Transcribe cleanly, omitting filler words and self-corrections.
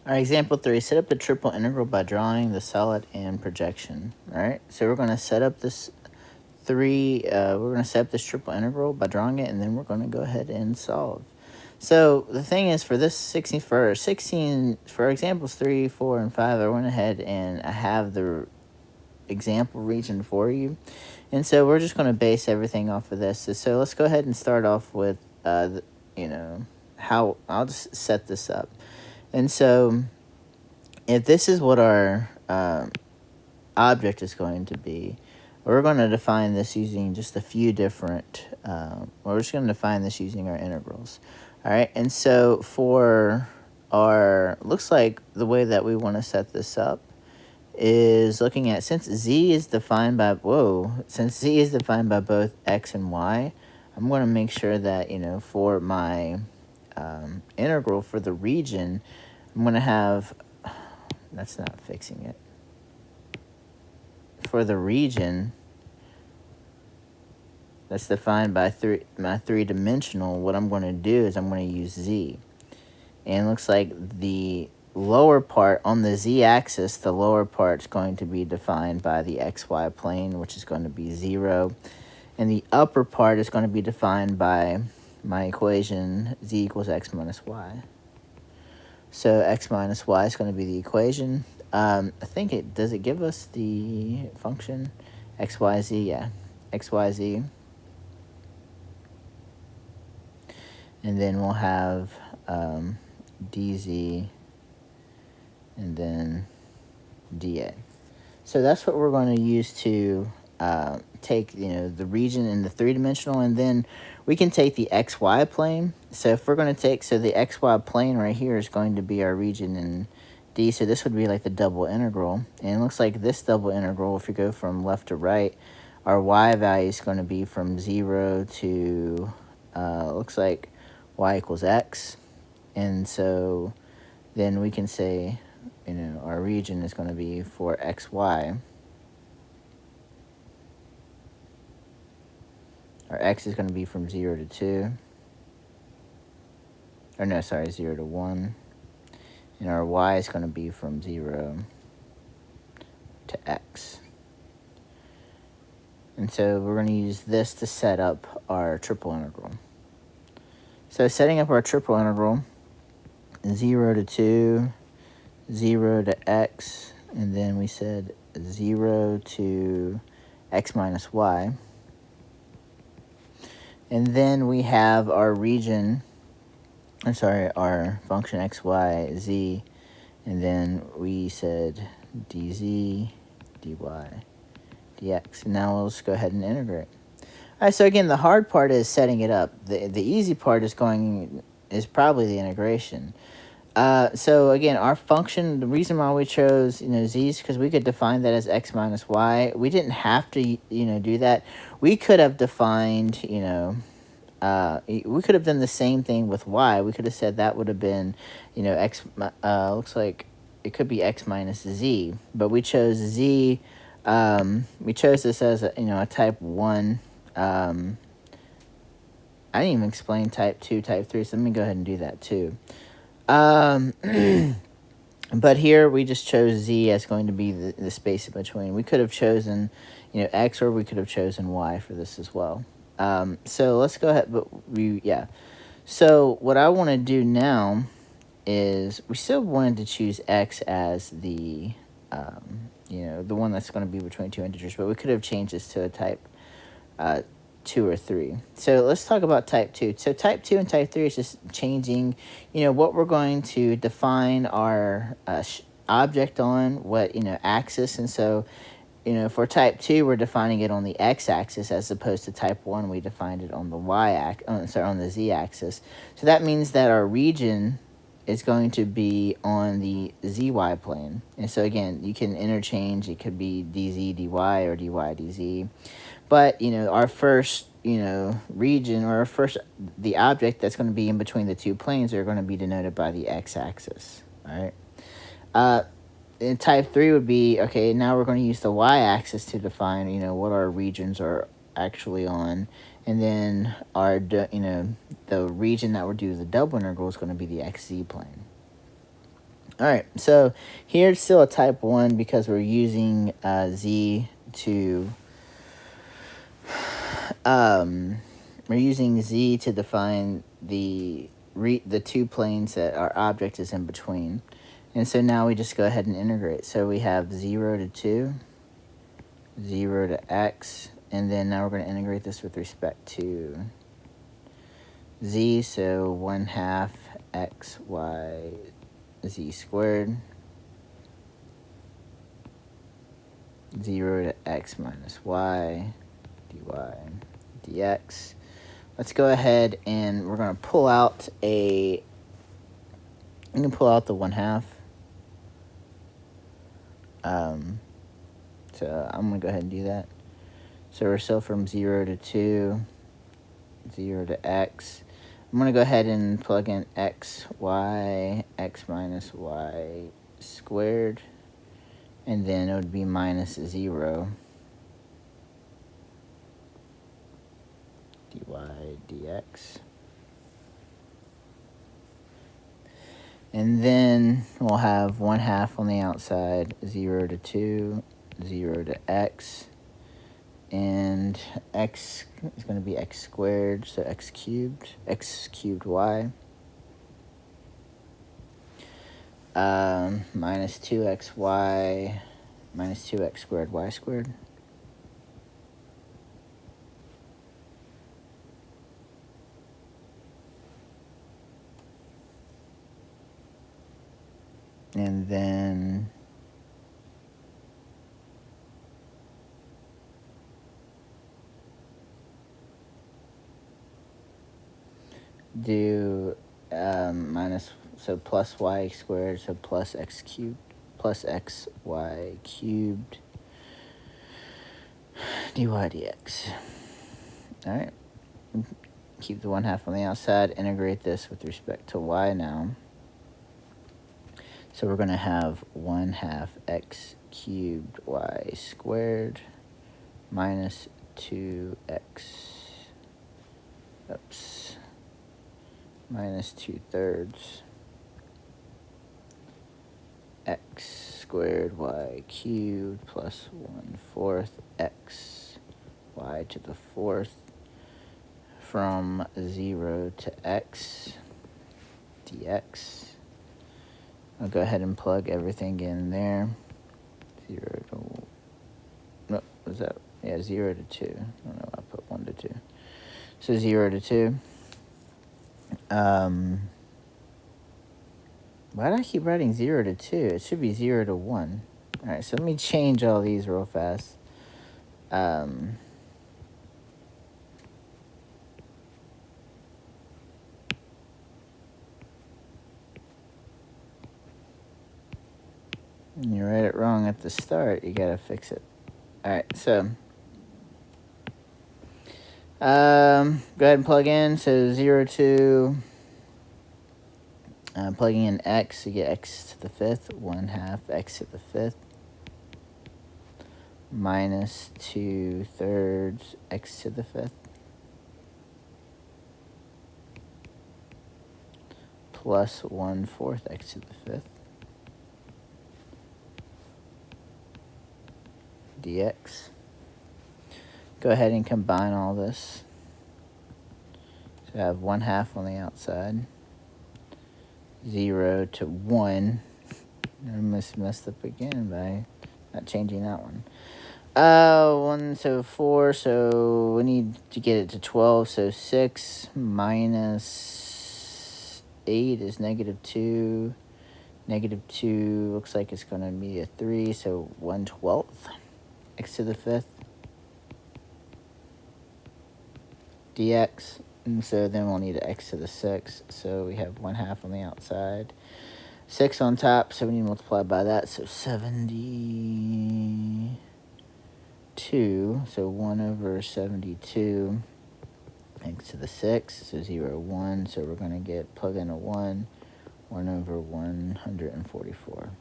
All right, example 3, set up the triple integral by drawing the solid and projection. All right, so we're going to set up this we're going to set up this triple integral by drawing it, and then we're going to go ahead and solve. So the thing is, for this 16, for examples 3, 4, and 5, I went ahead and I have the example region for you. And so we're just going to base everything off of this. So let's go ahead and start off with, how I'll just set this up. And so if this is what our object is going to be, we're going to define this using just a few different, we're just going to define this using our integrals. All right, and so for our, looks like the way that we want to set this up is looking at, since z is defined by, since z is defined by both x and y, I'm going to make sure that, for my integral for the region, I'm going to have, that's not fixing it. For the region that's defined by my three-dimensional, what I'm going to do is I'm going to use z. And it looks like the lower part on the z-axis, the lower part is going to be defined by the xy plane, which is going to be 0. And the upper part is going to be defined by my equation z equals x minus y. So x minus y is going to be the equation. I think does it give us the function xyz? Yeah, xyz. And then we'll have dz and then dA. So that's what we're going to use to take, the region in the three-dimensional, and then we can take the xy plane. So if we're going to take, so the xy plane right here is going to be our region in D, so this would be like the double integral. And it looks like this double integral, if you go from left to right, our y value is going to be from 0 to, looks like y equals x. And so then we can say, our region is going to be for xy. Our x is going to be from 0 to 2. Or no, sorry, 0 to 1. And our y is going to be from 0 to x. And so we're going to use this to set up our triple integral. So setting up our triple integral, 0 to 2, 0 to x, and then we said 0 to x minus y. And then we have our region, our function x, y, z, and then we said dz, dy, dx. Now let's go ahead and integrate. All right, so again, the hard part is setting it up. The easy part is probably the integration. So again, our function, the reason why we chose, z is because we could define that as x minus y. We didn't have to, do that. We could have defined, we could have done the same thing with y. We could have said that would have been, x, looks like it could be x minus z. But we chose z, we chose this as a type 1. I didn't even explain type 2, type 3, so let me go ahead and do that too. But here we just chose z as going to be the space in between. We could have chosen, x, or we could have chosen y for this as well. So let's go ahead, So what I want to do now is, we still wanted to choose x as the, the one that's going to be between two integers, but we could have changed this to a type 2 or 3. So let's talk about type 2. So type 2 and type 3 is just changing, what we're going to define our object on, what, axis. And so, for type 2, we're defining it on the x-axis, as opposed to type 1, we defined it on the on the z-axis. So that means that our region is going to be on the zy plane. And so again, you can interchange. It could be dz, dy, or dy, dz. But, our first, region, or the object that's going to be in between the two planes are going to be denoted by the x-axis, all right? In type 3 would be, okay, now we're going to use the y-axis to define, what our regions are actually on. And then our, the region that we're doing the double integral is going to be the xz plane. All right, so here it's still a type 1 because we're using z to we're using z to define the two planes that our object is in between. And so now we just go ahead and integrate. So we have 0 to 2, 0 to x, and then now we're going to integrate this with respect to z, so 1/2 x y z squared, 0 to x minus y dy dx. Let's go ahead and we're going to pull out you can pull out the 1/2. So I'm going to go ahead and do that. So we're still from 0 to 2, 0 to x. I'm going to go ahead and plug in x, y, x minus y squared, and then it would be minus 0 dy dx. And then we'll have 1/2 on the outside, 0 to 2, 0 to x, and x is going to be x squared, so x cubed y, minus 2xy, minus 2x squared y squared. And then do minus, so plus y squared, so plus x cubed, plus xy cubed dy dx. All right, keep the 1/2 on the outside, integrate this with respect to y now. So we're going to have 1/2 x cubed y squared minus 2x, minus 2/3 x squared y cubed plus 1/4 x y to the 4th from 0 to x dx. I'll go ahead and plug everything in there. 0 to, no, was that? Yeah, 0 to 2. I don't know, I put 1 to 2. So 0 to 2. Why do I keep writing 0 to 2? It should be 0 to 1. All right, so let me change all these real fast. You write it wrong at the start, you gotta fix it. All right, so go ahead and plug in. So 0 to plugging in x, you get x to the 5th, 1/2 x to the 5th, minus 2/3 x to the 5th, plus 1/4 x to the 5th, dx. Go ahead and combine all this. So I have 1/2 on the outside, 0 to 1. I messed up again by not changing that one. 1, so 4, so we need to get it to 12, so 6 minus 8 is -2. -2 looks like it's going to be a 3, so 1/12 x to the 5th dx. And so then we'll need an x to the 6, so we have 1/2 on the outside, 6 on top, so we need to multiply by that, so 72, so 1/72 x to the 6, so 0, 1, so we're going to plug in a 1/144.